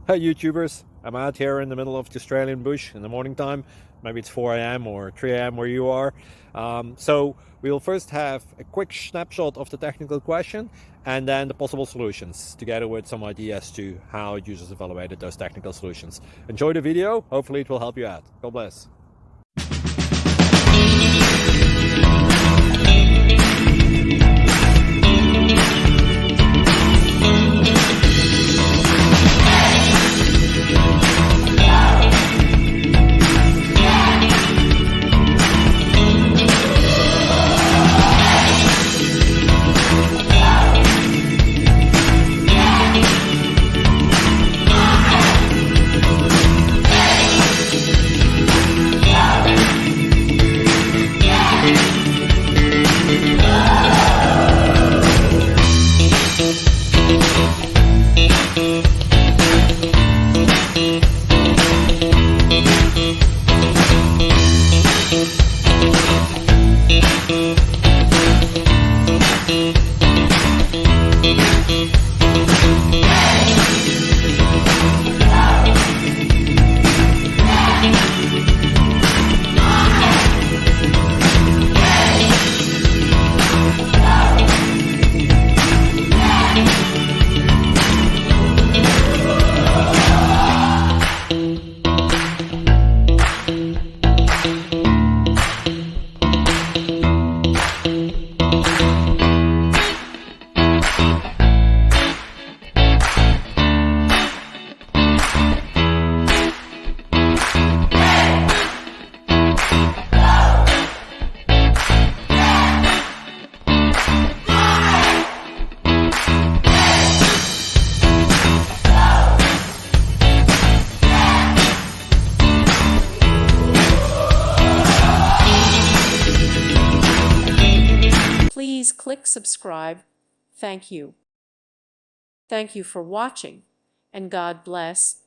Hey YouTubers, I'm out here in the middle of the Australian bush in the morning time. Maybe it's 4 a.m. or 3 a.m. where you are. So we'll first have a quick snapshot of the technical question and then the possible solutions, together with some ideas to how users evaluated those technical solutions. Enjoy the video, hopefully it will help you out. God bless. Please click subscribe. Thank you. Thank you for watching, and God bless.